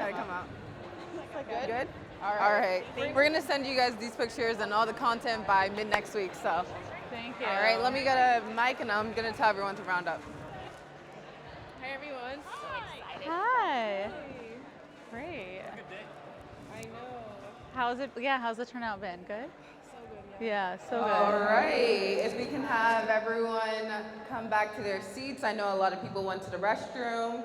Gotta come out. Good? Good? All All right. We're going to send you guys these pictures and all the content by mid next week. So, Thank you. all right, let me get a mic and I'm going to tell everyone to round up. Hi, everyone. Hi. Great. Good day. I know. How's the turnout been? Good? So good, Yeah, so good. All right. If we can have everyone come back to their seats. I know a lot of people went to the restroom.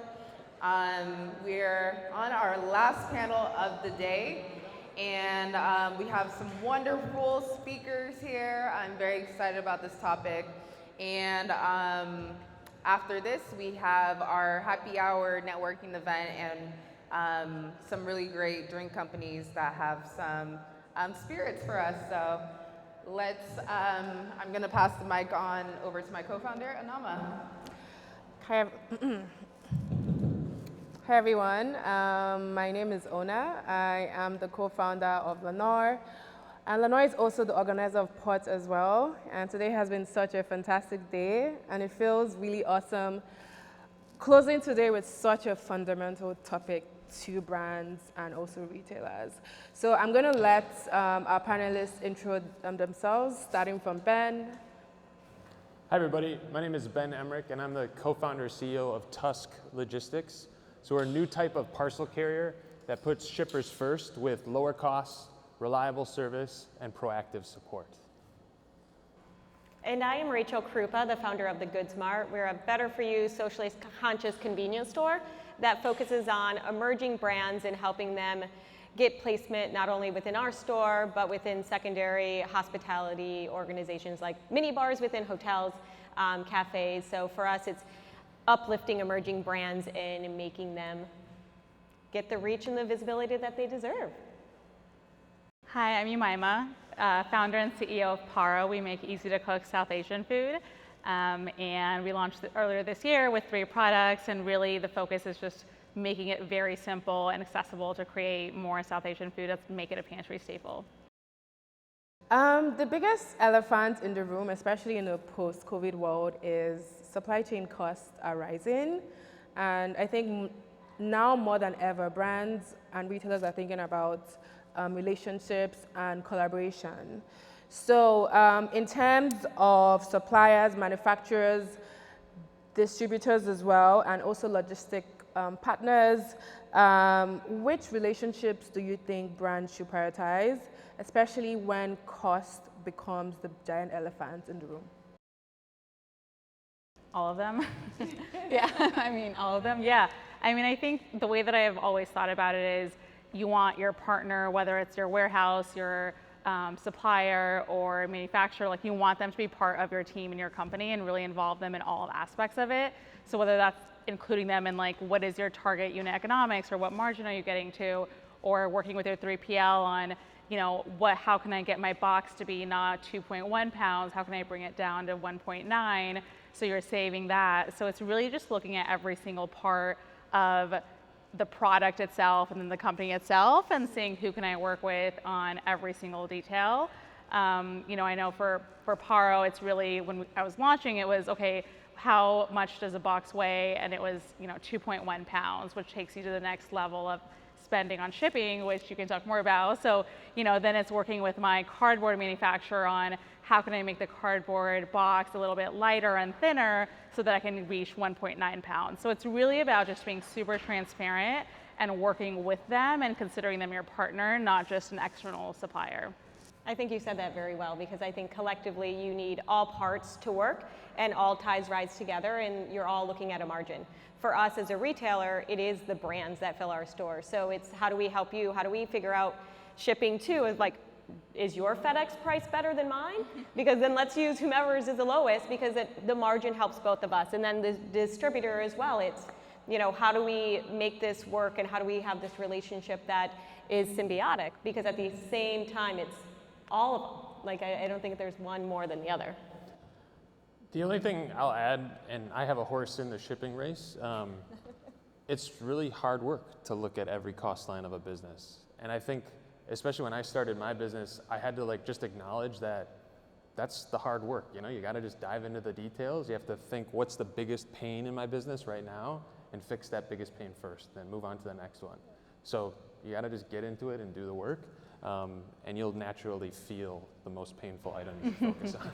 We're on our last panel of the day, and we have some wonderful speakers here. I'm very excited about this topic. And after this, we have our happy hour networking event and some really great drink companies that have some spirits for us. So I'm going to pass the mic on over to my co-founder, Onanma. Hi, everyone. My name is Ona. I am the co-founder of LANOR. And LANOR is also the organizer of Porte as well. And today has been such a fantastic day. And it feels really awesome closing today with such a fundamental topic to brands and also retailers. So I'm going to let our panelists intro themselves, starting from Ben. Hi, everybody. My name is Ben Emmrich, and I'm the co-founder and CEO of TUSK Logistics. So we're a new type of parcel carrier that puts shippers first with lower costs, reliable service, and proactive support. And I am Rachel Krupa, the founder of the Goods Mart. We're a better-for-you, socially conscious convenience store that focuses on emerging brands and helping them get placement not only within our store, but within secondary hospitality organizations like mini bars within hotels, cafes. So for us, it's uplifting emerging brands and making them get the reach and the visibility that they deserve. Hi, I'm Umaimah, founder and CEO of PARO. We make easy-to-cook South Asian food. And we launched earlier this year with 3 products, and really the focus is just making it very simple and accessible to create more South Asian food and make it a pantry staple. The biggest elephant in the room, especially in a post-COVID world, is supply chain costs are rising. And I think now more than ever, brands and retailers are thinking about relationships and collaboration. So in terms of suppliers, manufacturers, distributors as well, and also logistic partners, which relationships do you think brands should prioritize, especially when cost becomes the giant elephant in the room? All of them? Yeah, I mean, all of them, yeah. I mean, I think the way that I have always thought about it is you want your partner, whether it's your warehouse, your supplier or manufacturer, like you want them to be part of your team and your company and really involve them in all aspects of it. So whether that's including them in like what is your target unit economics or what margin are you getting to, or working with your 3PL on, you know, how can I get my box to be not 2.1 pounds, how can I bring it down to 1.9, so you're saving that. So it's really just looking at every single part of the product itself and then the company itself and seeing who can I work with on every single detail. You know, I know for PARO, it's really, when I was launching, it was, okay, how much does a box weigh? And it was, you know, 2.1 pounds, which takes you to the next level of spending on shipping, which you can talk more about. So, you know, then it's working with my cardboard manufacturer on how can I make the cardboard box a little bit lighter and thinner so that I can reach 1.9 pounds. So it's really about just being super transparent and working with them and considering them your partner, not just an external supplier. I think you said that very well, because I think collectively you need all parts to work and all ties rise together and you're all looking at a margin. For us as a retailer, it is the brands that fill our store. So it's how do we help you? How do we figure out shipping too? Is like, is your FedEx price better than mine? Because then let's use whomever's is the lowest, because the margin helps both of us. And then the distributor as well, it's, you know, how do we make this work and how do we have this relationship that is symbiotic? Because at the same time, it's all of them. Like, I don't think there's one more than the other. The only thing I'll add, and I have a horse in the shipping race, it's really hard work to look at every cost line of a business. And I think, especially when I started my business, I had to like just acknowledge that that's the hard work. You know, you got to just dive into the details. You have to think, what's the biggest pain in my business right now, and fix that biggest pain first, then move on to the next one. So you gotta just get into it and do the work, and you'll naturally feel the most painful items you focus on.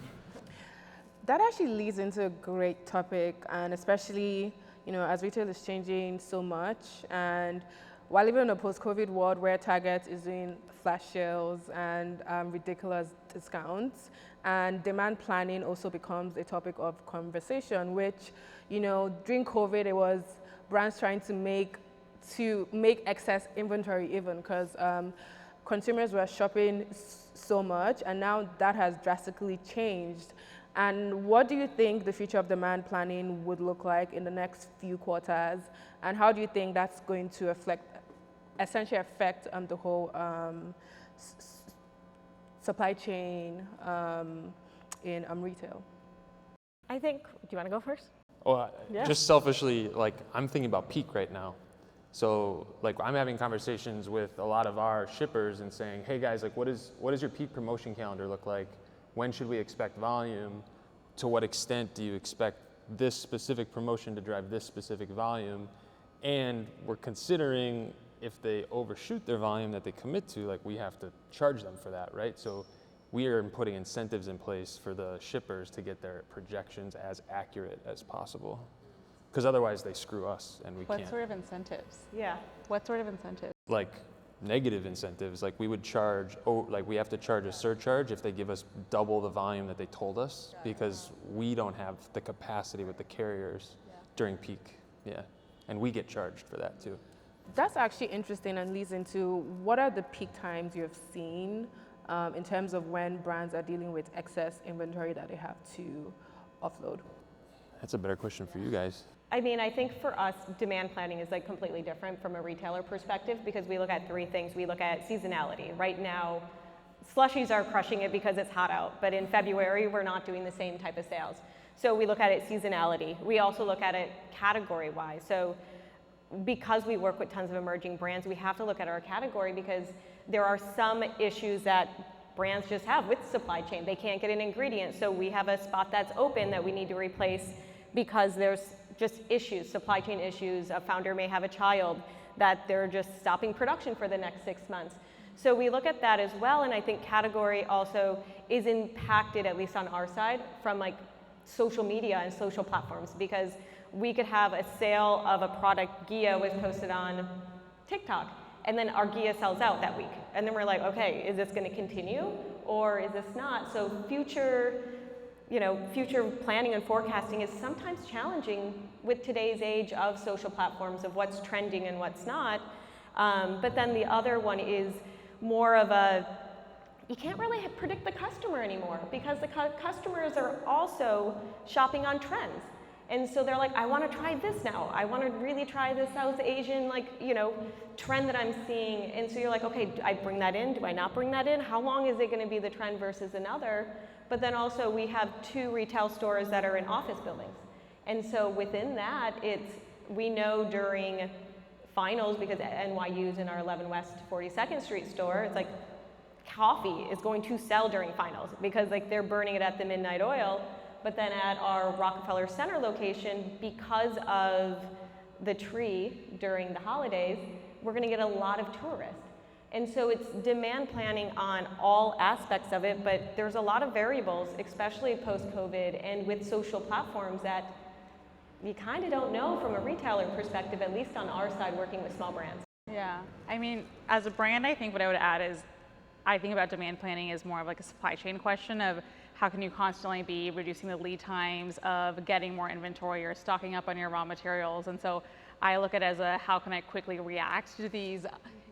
That actually leads into a great topic, and especially, as retail is changing so much, and while living in a post-COVID world where Target is doing flash sales and ridiculous discounts, and demand planning also becomes a topic of conversation, which, during COVID, it was brands trying to make excess inventory even because consumers were shopping so much, and now that has drastically changed. And what do you think the future of demand planning would look like in the next few quarters? And how do you think that's going to essentially affect the whole supply chain in retail? I think, do you want to go first? Well, Yeah. just selfishly, like I'm thinking about peak right now. So like I'm having conversations with a lot of our shippers and saying, hey guys, like what does your peak promotion calendar look like? When should we expect volume? To what extent do you expect this specific promotion to drive this specific volume? And we're considering if they overshoot their volume that they commit to, like we have to charge them for that, right? So we are putting incentives in place for the shippers to get their projections as accurate as possible. Because otherwise they screw us and we can't. What sort of incentives? Yeah. What sort of incentives? Like negative incentives, like we would charge, like we have to charge a surcharge if they give us double the volume that they told us because we don't have the capacity with the carriers during peak, and we get charged for that too. That's actually interesting and leads into what are the peak times you have seen in terms of when brands are dealing with excess inventory that they have to offload? That's a better question for you guys. I mean, I think for us, demand planning is like completely different from a retailer perspective because we look at three things. We look at seasonality. Right now, slushies are crushing it because it's hot out, but in February, we're not doing the same type of sales. So we look at it seasonality. We also look at it category-wise. So because we work with tons of emerging brands, we have to look at our category because there are some issues that brands just have with supply chain. They can't get an ingredient, so we have a spot that's open that we need to replace because there's just issues, supply chain issues. A founder may have a child that they're just stopping production for the next 6 months. So we look at that as well, and I think category also is impacted, at least on our side, from like social media and social platforms because we could have a sale of a product, Gia was posted on TikTok, and then our Gia sells out that week. And then we're like, okay, is this gonna continue or is this not? So future planning and forecasting is sometimes challenging with today's age of social platforms of what's trending and what's not. But then the other one is more of you can't really predict the customer anymore because the customers are also shopping on trends. And so they're like, I want to try this now. I want to really try this South Asian, trend that I'm seeing. And so you're like, okay, do I bring that in? Do I not bring that in? How long is it going to be the trend versus another? But then also we have 2 retail stores that are in office buildings. And so within that, we know during finals, because NYU's in our 11 West 42nd Street store, it's like coffee is going to sell during finals because like they're burning it at the midnight oil. But then at our Rockefeller Center location, because of the tree during the holidays, we're going to get a lot of tourists. And so it's demand planning on all aspects of it, but there's a lot of variables, especially post-COVID and with social platforms that you kind of don't know from a retailer perspective, at least on our side working with small brands. Yeah, I mean, as a brand, I think what I would add is I think about demand planning as more of like a supply chain question of how can you constantly be reducing the lead times of getting more inventory or stocking up on your raw materials. And so I look at it as how can I quickly react to these,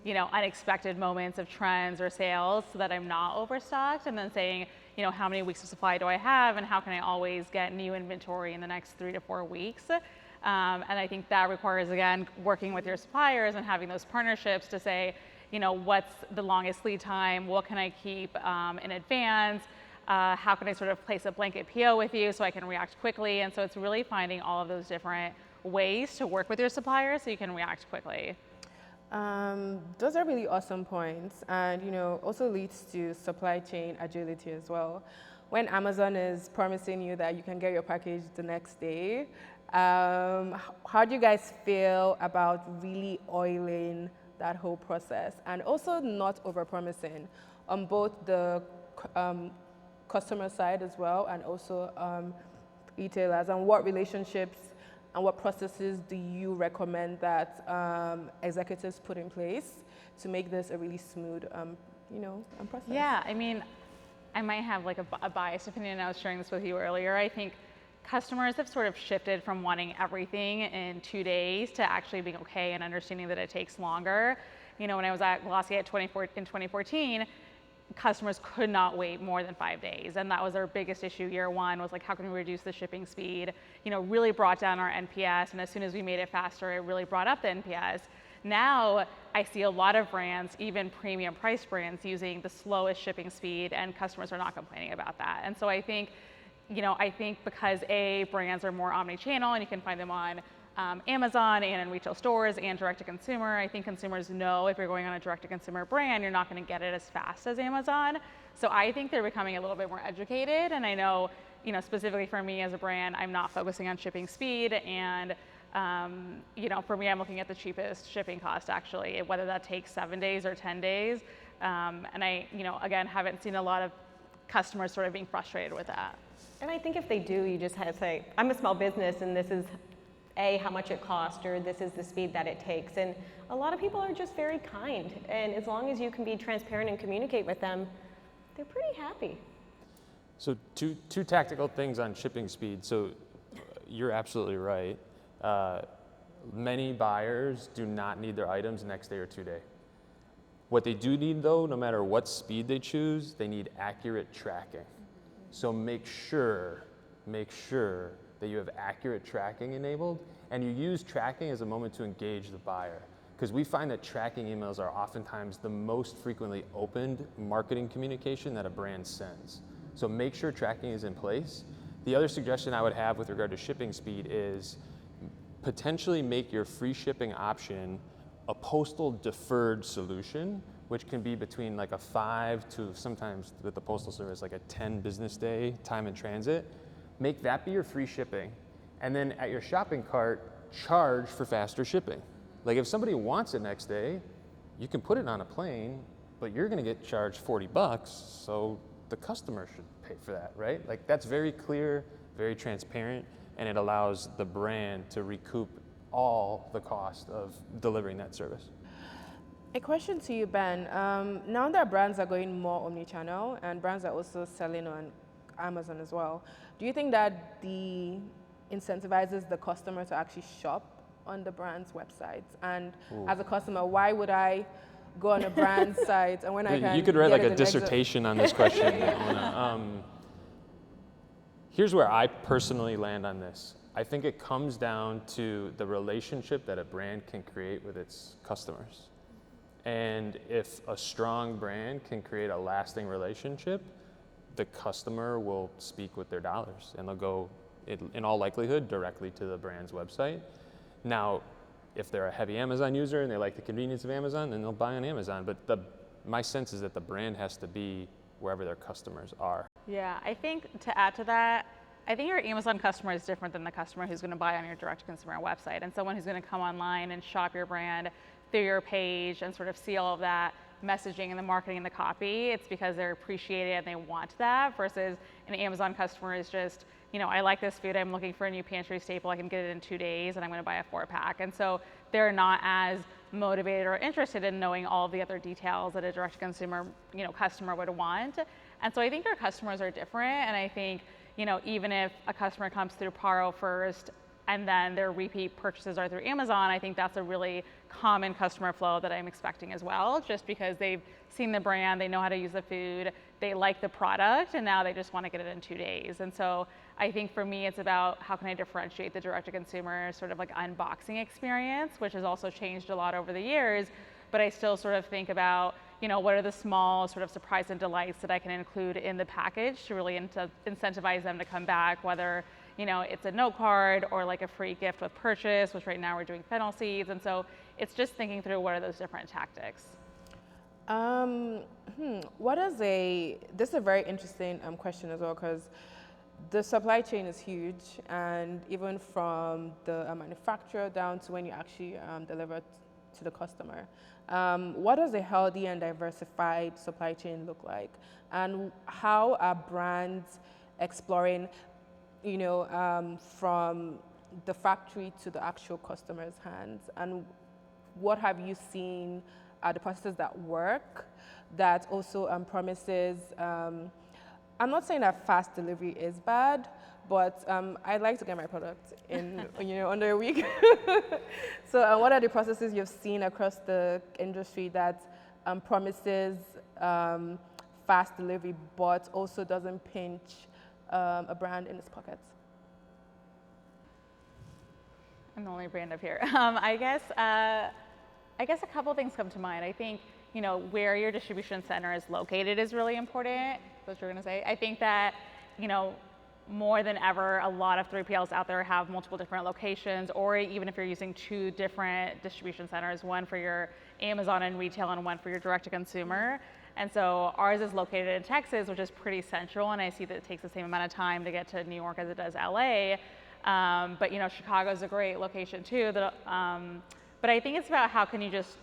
unexpected moments of trends or sales so that I'm not overstocked, and then saying, how many weeks of supply do I have and how can I always get new inventory in the next 3 to 4 weeks. And I think that requires, again, working with your suppliers and having those partnerships to say, what's the longest lead time? What can I keep in advance? How can I sort of place a blanket PO with you so I can react quickly? And so it's really finding all of those different ways to work with your suppliers so you can react quickly. Those are really awesome points, and also leads to supply chain agility as well. When Amazon is promising you that you can get your package the next day, how do you guys feel about really oiling that whole process, and also not overpromising on both the customer side as well, and also retailers. And what relationships and what processes do you recommend that executives put in place to make this a really smooth, process? Yeah, I mean, I might have like a biased opinion. I was sharing this with you earlier. I think customers have sort of shifted from wanting everything in 2 days to actually being okay and understanding that it takes longer. You know, when I was at Glossier in 2014, customers could not wait more than 5 days. And that was our biggest issue year one, was like, how can we reduce the shipping speed? You know, really brought down our NPS. And as soon as we made it faster, it really brought up the NPS. Now, I see a lot of brands, even premium price brands, using the slowest shipping speed, and customers are not complaining about that. And so I think because brands are more omni-channel and you can find them on Amazon and in retail stores and direct to consumer, I think consumers know if you're going on a direct to consumer brand, you're not going to get it as fast as Amazon. So I think they're becoming a little bit more educated. And I know, specifically for me as a brand, I'm not focusing on shipping speed. And, for me, I'm looking at the cheapest shipping cost, actually, whether that takes 7 days or 10 days. And I, again, haven't seen a lot of customers sort of being frustrated with that. And I think if they do, you just have to say, I'm a small business and this is how much it costs, or this is the speed that it takes. And a lot of people are just very kind. And as long as you can be transparent and communicate with them, they're pretty happy. So two tactical things on shipping speed. So you're absolutely right. Many buyers do not need their items next day or 2 day. What they do need, though, no matter what speed they choose, they need accurate tracking. So make sure that you have accurate tracking enabled, and you use tracking as a moment to engage the buyer. Because we find that tracking emails are oftentimes the most frequently opened marketing communication that a brand sends. So make sure tracking is in place. The other suggestion I would have with regard to shipping speed is potentially make your free shipping option a postal deferred solution, which can be between like a 5 to sometimes with the postal service, like a 10 business day time in transit. Make that be your free shipping. And then at your shopping cart, charge for faster shipping. Like if somebody wants it next day, you can put it on a plane, but you're gonna get charged $40, so the customer should pay for that, right? Like that's very clear, very transparent, and it allows the brand to recoup all the cost of delivering that service. A question to you, Ben. Now that brands are going more omni-channel and brands are also selling on Amazon as well, do you think that incentivizes the customer to actually shop on the brand's websites? And as a customer, why would I go on a brand site and when I can? You could write like a dissertation on this question. Here's where I personally land on this. I think it comes down to the relationship that a brand can create with its customers. And if a strong brand can create a lasting relationship, the customer will speak with their dollars and they'll go, in all likelihood, directly to the brand's website. Now, if they're a heavy Amazon user and they like the convenience of Amazon, then they'll buy on Amazon. But my sense is that the brand has to be wherever their customers are. Yeah, I think to add to that, I think your Amazon customer is different than the customer who's going to buy on your direct-to-consumer website. And someone who's going to come online and shop your brand through your page and sort of see all of that messaging and the marketing and the copy, it's because they're appreciated and they want that, versus an Amazon customer is just, I like this food, I'm looking for a new pantry staple, I can get it in 2 days and I'm going to buy a 4-pack. And so they're not as motivated or interested in knowing all of the other details that a direct-to-consumer, customer would want. And so I think our customers are different, and I think, even if a customer comes through PARO first and then their repeat purchases are through Amazon, I think that's a really common customer flow that I'm expecting as well, just because they've seen the brand, they know how to use the food, they like the product, and now they just want to get it in 2 days. And so I think for me, it's about how can I differentiate the direct-to-consumer sort of like unboxing experience, which has also changed a lot over the years, but I still sort of think about, what are the small sort of surprise and delights that I can include in the package to really incentivize them to come back, whether it's a note card or like a free gift with purchase, which right now we're doing fennel seeds. And so it's just thinking through what are those different tactics. This is a very interesting question as well, because the supply chain is huge, and even from the manufacturer down to when you actually deliver to the customer. What does a healthy and diversified supply chain look like? And how are brands exploring, from the factory to the actual customer's hands? And what have you seen are the processes that work that also promises, I'm not saying that fast delivery is bad, but I like to get my product in under a week. So what are the processes you've seen across the industry that promises fast delivery but also doesn't pinch a brand in its pockets? I'm the only brand up here. I guess a couple things come to mind. I think, where your distribution center is located is really important. That's what you're gonna say. I think that, more than ever, a lot of 3PLs out there have multiple different locations, or even if you're using 2 different distribution centers, one for your Amazon and retail and one for your direct to consumer. And so ours is located in Texas, which is pretty central, and I see that it takes the same amount of time to get to New York as it does LA. But Chicago is a great location too. But I think it's about how can you just,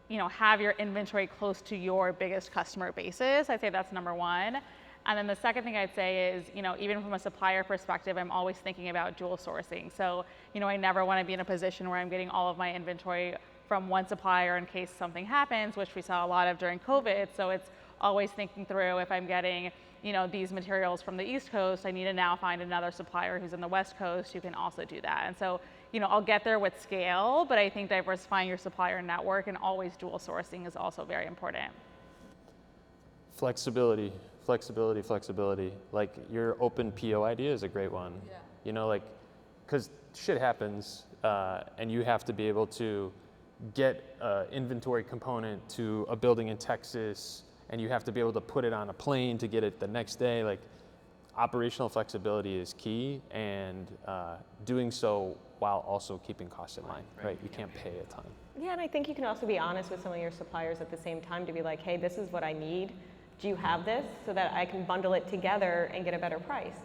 have your inventory close to your biggest customer bases. I'd say that's number one. And then the second thing I'd say is, even from a supplier perspective, I'm always thinking about dual sourcing. So, I never want to be in a position where I'm getting all of my inventory from one supplier in case something happens, which we saw a lot of during COVID. So it's always thinking through, if I'm getting, these materials from the East Coast, I need to now find another supplier who's in the West Coast who can also do that. And so, I'll get there with scale, but I think diversifying your supplier network and always dual sourcing is also very important. Flexibility. Like your open PO idea is a great one. Yeah. Because shit happens, and you have to be able to get an inventory component to a building in Texas, and you have to be able to put it on a plane to get it the next day. Like, operational flexibility is key, and doing so while also keeping costs in line, right? You can't pay a ton. Yeah, and I think you can also be honest with some of your suppliers at the same time to be like, hey, this is what I need. Do you have this? So that I can bundle it together and get a better price.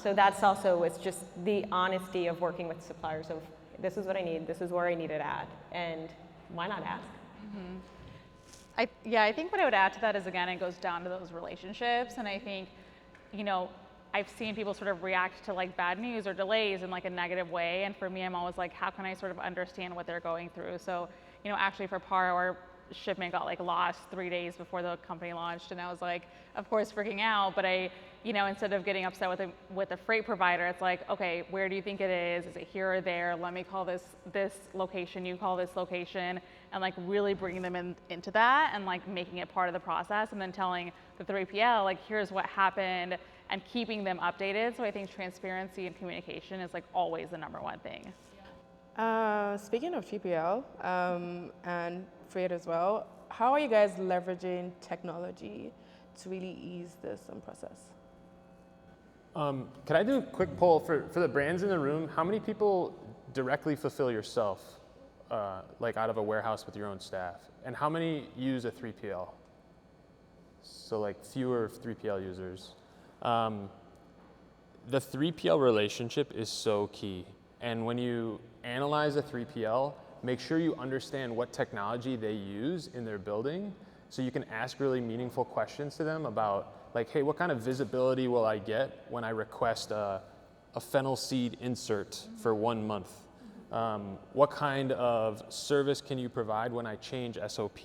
So that's also, it's just the honesty of working with suppliers of, this is what I need, this is where I need it at, and why not ask? Mm-hmm. I think what I would add to that is, again, it goes down to those relationships. And I think, I've seen people sort of react to like bad news or delays in like a negative way. And for me, I'm always like, how can I sort of understand what they're going through? So, actually for PARO, our shipment got like lost 3 days before the company launched. And I was like, of course, freaking out. But I, instead of getting upset with the freight provider, it's like, okay, where do you think it is? Is it here or there? Let me call this location, you call this location, and like really bringing them into that and like making it part of the process, and then telling the 3PL, like, here's what happened, and keeping them updated. So I think transparency and communication is like always the number one thing. Speaking of 3PL and freight as well, how are you guys leveraging technology to really ease this process? Can I do a quick poll for the brands in the room? How many people directly fulfill yourself, like out of a warehouse with your own staff? And how many use a 3PL? So like fewer 3PL users. The 3PL relationship is so key. And when you analyze a 3PL, make sure you understand what technology they use in their building, so you can ask really meaningful questions to them about, like, hey, what kind of visibility will I get when I request a fennel seed insert for 1 month? What kind of service can you provide when I change SOP?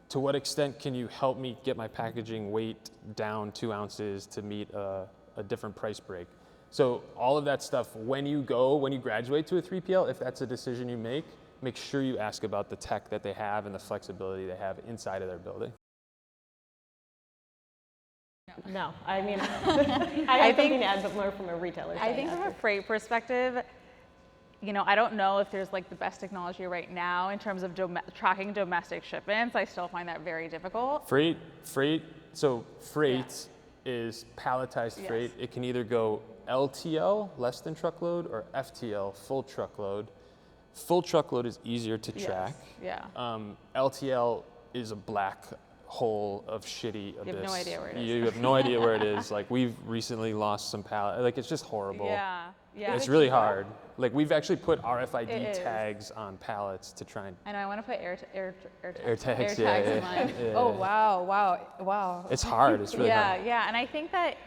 To what extent can you help me get my packaging weight down 2 ounces to meet a different price break? So all of that stuff, when you graduate to a 3PL, if that's a decision you make sure you ask about the tech that they have and the flexibility they have inside of their building. No, I mean, I have something to add, but more from a retailer side. I think from a freight perspective, I don't know if there's like the best technology right now in terms of tracking domestic shipments. I still find that very difficult. Freight is palletized freight. It can either go LTL, less than truckload, or FTL, full truckload. Full truckload is easier to track. Yes. Yeah. LTL is a black hole of shitty abyss. You have no idea where it is. You have no idea where it is. Like, we've recently lost some pallet. Like, it's just horrible. Yeah. Yeah. It's really hard. Like we've actually put RFID It is. tags on pallets to try and I know, I want to put air tags, tags yeah, in yeah, mine. yeah. Oh, wow. It's hard. It's really Yeah, hard. yeah, and I think that,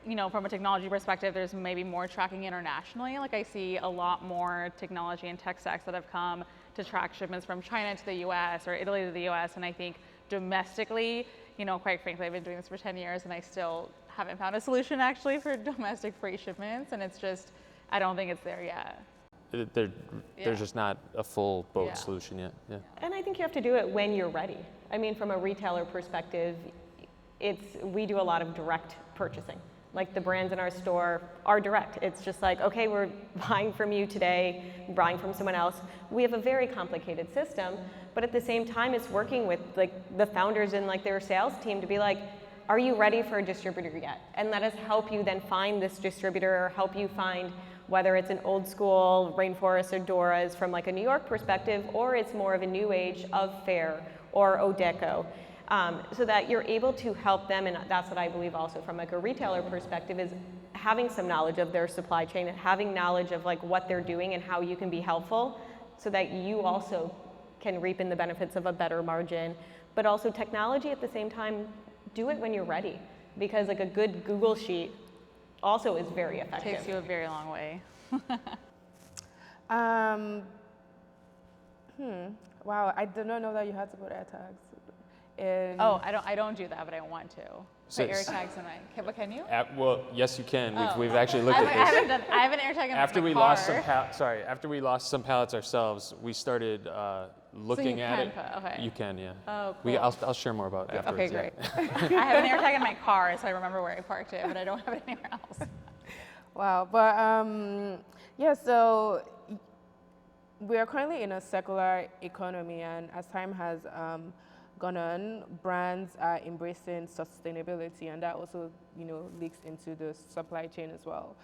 you know, from a technology perspective, there's maybe more tracking internationally. Like I see a lot more technology and tech stacks that have come to track shipments from China to the US or Italy to the US, and I think domestically, you know, quite frankly, I've been doing this for 10 years and I still haven't found a solution actually for domestic freight shipments, and it's just, I don't think it's there yet. There's just not a full boat Yeah. solution yet. Yeah. And I think you have to do it when you're ready. I mean, from a retailer perspective, we do a lot of direct purchasing. Like the brands in our store are direct. It's just like, okay, we're buying from you today, buying from someone else. We have a very complicated system, but at the same time, it's working with like the founders and like their sales team to be like, are you ready for a distributor yet? And let us help you then find this distributor, or help you find whether it's an old school Rainforest or Dora's from like a New York perspective, or it's more of a new age of Fair or Odeco. So that you're able to help them, and that's what I believe also from like a retailer perspective, is having some knowledge of their supply chain and having knowledge of like what they're doing and how you can be helpful, so that you also can reap in the benefits of a better margin. But also technology at the same time, do it when you're ready, because like a good Google sheet also is very effective. Takes you a very long way. Wow, I did not know that you had to put air tags. Oh, I don't do that, but I want to. So- Put air tags in my, but can you? Well, yes, you can. Oh. We've actually looked I at this. have an air tag in After my we car. lost some after we lost some pallets ourselves, we started looking at can it. put- okay. You can, yeah. Oh, We, cool. I'll share more about it Okay, afterwards. great. I have an air tag in my car, so I remember where I parked it, but I don't have it anywhere else. Wow, but yeah, so we are currently in a circular economy, and as time has gone on, brands are embracing sustainability, and that also, you know, leaks into the supply chain as well.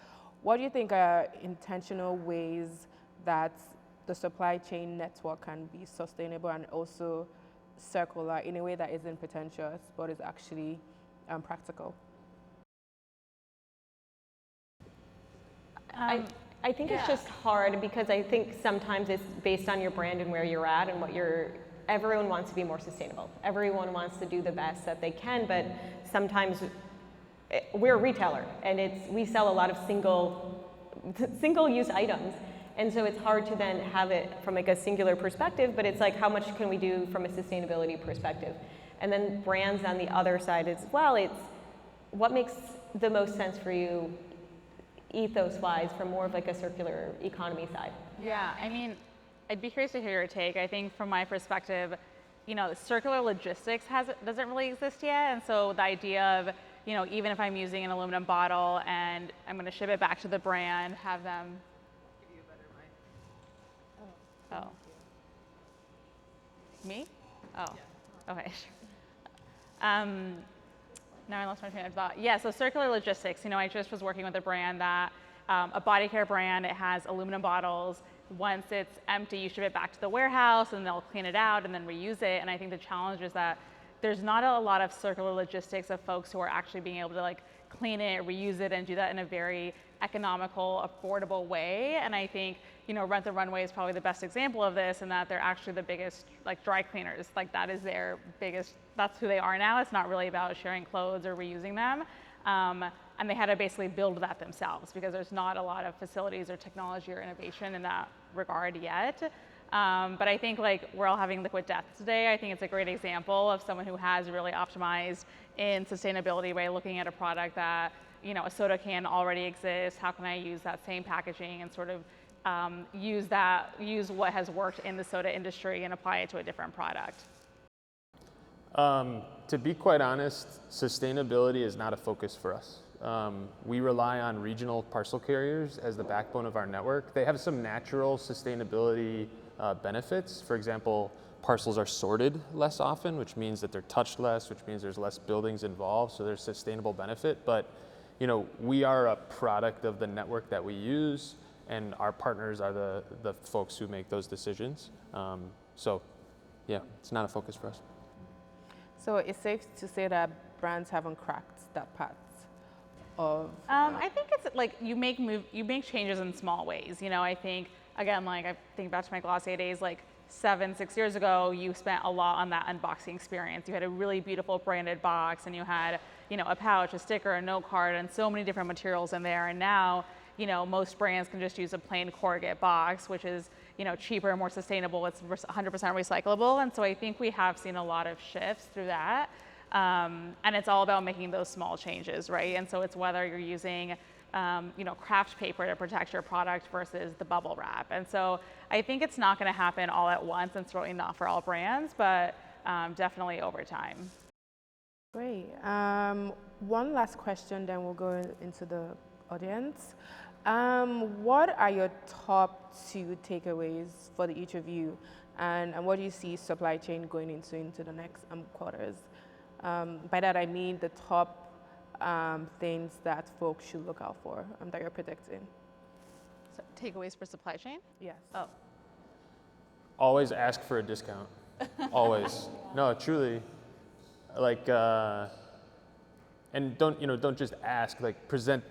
What do you think are intentional ways that the supply chain network can be sustainable and also circular in a way that isn't pretentious but is actually practical? I think it's just hard, because I think sometimes it's based on your brand and where you're at and what everyone wants to be more sustainable. Everyone wants to do the best that they can, but sometimes we're a retailer and we sell a lot of single use items. And so it's hard to then have it from like a singular perspective, but it's like, how much can we do from a sustainability perspective? And then brands on the other side as well, it's what makes the most sense for you ethos-wise from more of like a circular economy side. Yeah, I mean, I'd be curious to hear your take. I think from my perspective, you know, circular logistics doesn't really exist yet, and so the idea of, you know, even if I'm using an aluminum bottle and I'm going to ship it back to the brand, have them. Give you a better mic. Oh. Me? Oh. Yeah. Okay. Now I lost my train of thought. Yeah, so circular logistics. You know, I just was working with a brand that, a body care brand, it has aluminum bottles. Once it's empty, you ship it back to the warehouse and they'll clean it out and then reuse it. And I think the challenge is that there's not a lot of circular logistics of folks who are actually being able to like clean it, reuse it, and do that in a very economical, affordable way. And I think, you know, Rent the Runway is probably the best example of this, in that they're actually the biggest like dry cleaners. Like that is their biggest, that's who they are now. It's not really about sharing clothes or reusing them. And they had to basically build that themselves, because there's not a lot of facilities or technology or innovation in that regard yet. But I think like we're all having liquid death today. I think it's a great example of someone who has really optimized in sustainability by looking at a product that, you know, a soda can already exists. How can I use that same packaging and sort of use what has worked in the soda industry and apply it to a different product? To be quite honest, sustainability is not a focus for us. We rely on regional parcel carriers as the backbone of our network. They have some natural sustainability benefits. For example, parcels are sorted less often, which means that they're touched less, which means there's less buildings involved, so there's sustainable benefit. But, you know, we are a product of the network that we use, and our partners are the folks who make those decisions. So, yeah, it's not a focus for us. So it's safe to say that brands haven't cracked that part. of? I think it's like you make changes in small ways. You know, I think again, like I think back to my Glossier days, like 6 years ago, you spent a lot on that unboxing experience. You had a really beautiful branded box, and you had, you know, a pouch, a sticker, a note card, and so many different materials in there. And now, you know, most brands can just use a plain corrugate box, which is, you know, cheaper and more sustainable. It's 100% recyclable. And so I think we have seen a lot of shifts through that. And it's all about making those small changes, right? And so it's whether you're using, you know, craft paper to protect your product versus the bubble wrap. And so I think it's not going to happen all at once, and certainly not for all brands, but definitely over time. Great. One last question, then we'll go into the audience. What are your top 2 takeaways for each of you, and what do you see supply chain going into the next quarters? By that I mean the top things that folks should look out for that you're predicting. So takeaways for supply chain? Yes. Oh. Always ask for a discount. Always. No, truly. Like, and don't just ask. Like, present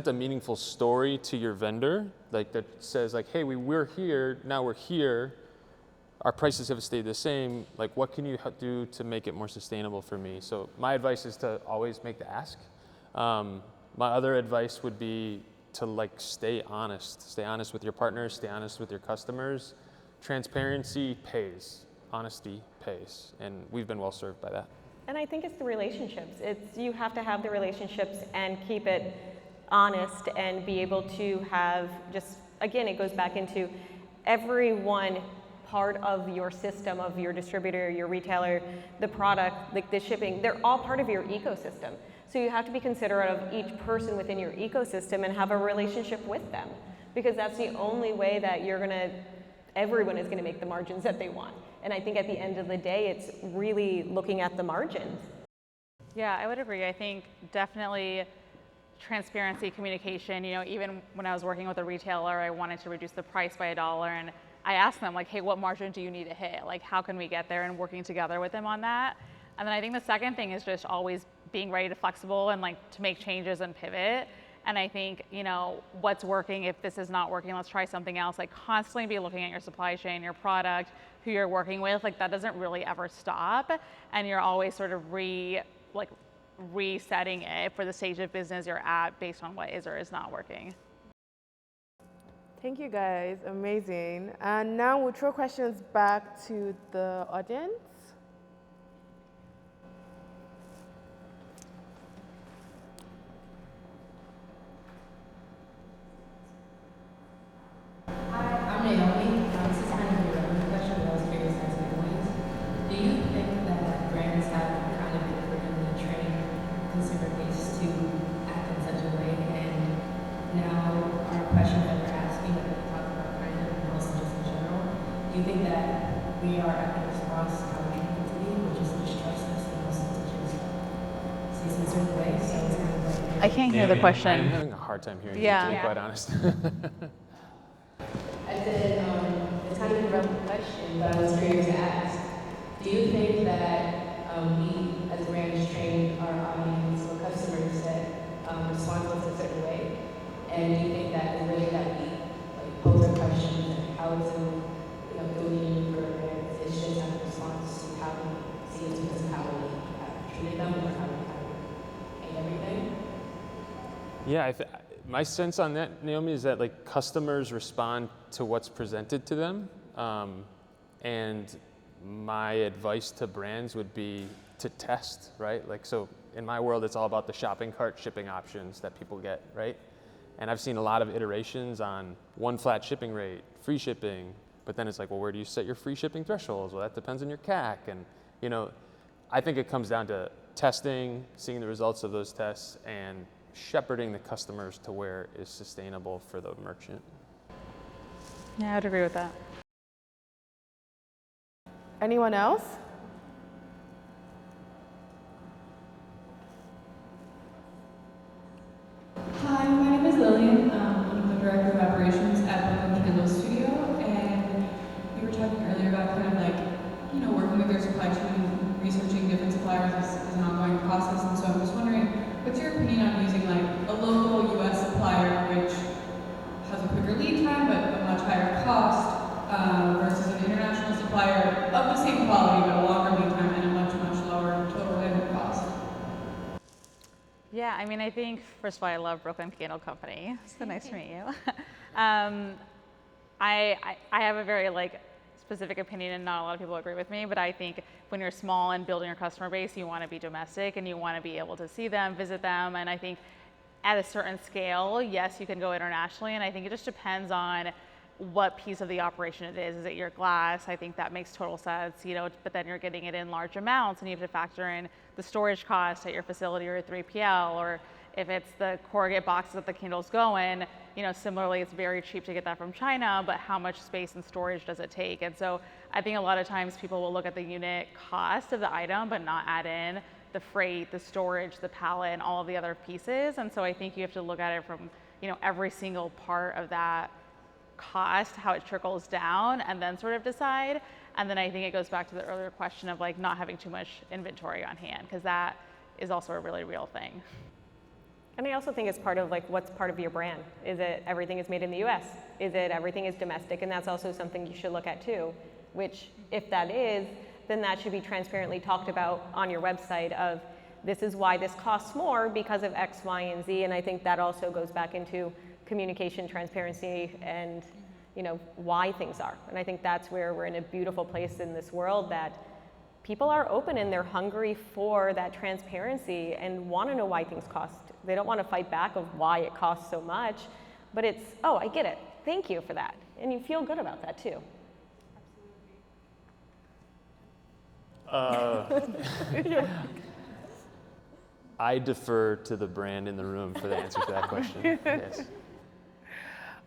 a meaningful story to your vendor, like that says like, hey, we're here, now we're here. Our prices have stayed the same. Like, what can you do to make it more sustainable for me? So my advice is to always make the ask. My other advice would be to like stay honest with your partners, stay honest with your customers. Transparency pays, honesty pays, and we've been well served by that. And I think it's the relationships. You have to have the relationships and keep it honest and be able to have just, again, it goes back into everyone part of your system, of your distributor, your retailer, the product, like the shipping, they're all part of your ecosystem. So you have to be considerate of each person within your ecosystem and have a relationship with them, because that's the only way that everyone is gonna make the margins that they want. And I think at the end of the day, it's really looking at the margins. Yeah, I would agree. I think definitely transparency, communication. You know, even when I was working with a retailer, I wanted to reduce the price by $1, and I asked them like, hey, what margin do you need to hit? Like, how can we get there, and working together with them on that. And then I think the second thing is just always being ready to flexible and like to make changes and pivot. And I think, you know, what's working, if this is not working, let's try something else. Like, constantly be looking at your supply chain, your product, who you're working with. Like, that doesn't really ever stop. And you're always sort of resetting it for the stage of business you're at based on what is or is not working. Thank you guys, amazing. And now we'll throw questions back to the audience. I can't hear the question. I'm having a hard time hearing you, to be quite honest. I said, it's kind of a relevant question, but I was curious to ask. Do you think that we, as brands, train our audience or customers that respond to us a certain way? And do you think that the way that we pose our questions and how to building for brands is just a response to how we see us because of how we have treated them or how we paint everything? Yeah, my sense on that, Naomi, is that like customers respond to what's presented to them, and my advice to brands would be to test, right? Like, so in my world, it's all about the shopping cart shipping options that people get, right? And I've seen a lot of iterations on one flat shipping rate, free shipping, but then it's like, well, where do you set your free shipping thresholds? Well, that depends on your CAC, and I think it comes down to testing, seeing the results of those tests, and shepherding the customers to where is sustainable for the merchant. Yeah, I'd agree with that. Anyone else? Hi, my name is Lillian. I'm the Director of Operations at Brooklyn Candle Studio, and we were talking earlier about kind of like, working with your supply chain and researching different suppliers is an ongoing process, and so I'm just wondering, what's your opinion on using like a Yeah, I mean, I think, first of all, I love Brooklyn Candle Company. So nice to meet you. I have a very specific opinion, and not a lot of people agree with me, but I think when you're small and building your customer base, you want to be domestic and you want to be able to see them, visit them, and I think at a certain scale, yes, you can go internationally, and I think it just depends on what piece of the operation it is. Is it your glass? I think that makes total sense, but then you're getting it in large amounts and you have to factor in the storage cost at your facility or 3PL, or if it's the corrugate boxes that the candles go in, similarly, it's very cheap to get that from China, but how much space and storage does it take? And so I think a lot of times people will look at the unit cost of the item, but not add in the freight, the storage, the pallet, and all of the other pieces. And so I think you have to look at it from, every single part of that cost, how it trickles down, and then sort of decide. And then I think it goes back to the earlier question of not having too much inventory on hand, because that is also a really real thing. And I also think it's part of what's part of your brand. Is it everything is made in the US? Is it everything is domestic? And that's also something you should look at too, which if that is, then that should be transparently talked about on your website of this is why this costs more because of X, Y, and Z. And I think that also goes back into communication, transparency, and why things are. And I think that's where we're in a beautiful place in this world that people are open and they're hungry for that transparency and want to know why things cost. They don't want to fight back of why it costs so much, but it's, oh, I get it. Thank you for that. And you feel good about that too. I defer to the brand in the room for the answer to that question. Yes.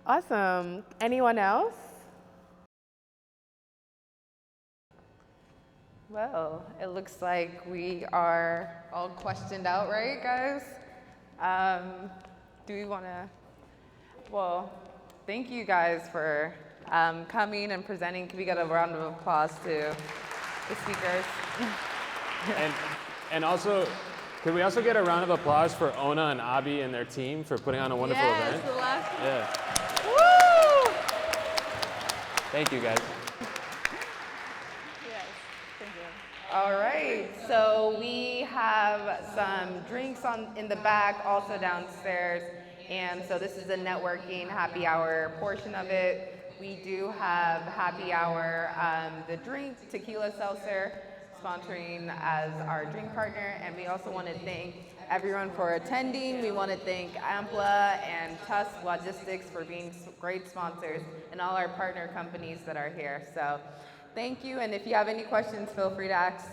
Awesome. Anyone else? Well, it looks like we are all questioned out, right, guys? Do we want to? Well, thank you guys for coming and presenting. Can we get a round of applause to the speakers? And also, could we also get a round of applause for Ona and Abi and their team for putting on a wonderful event? The last. Yeah. Woo! Thank you, guys. Yes, thank you. All right, so we have some drinks in the back, also downstairs, and so this is the networking happy hour portion of it. We do have happy hour, the drink, tequila seltzer, sponsoring as our drink partner, and we also want to thank everyone for attending. We want to thank AMPLA and TUSK Logistics for being great sponsors, and all our partner companies that are here. So thank you, and if you have any questions, feel free to ask.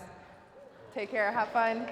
Take care, have fun.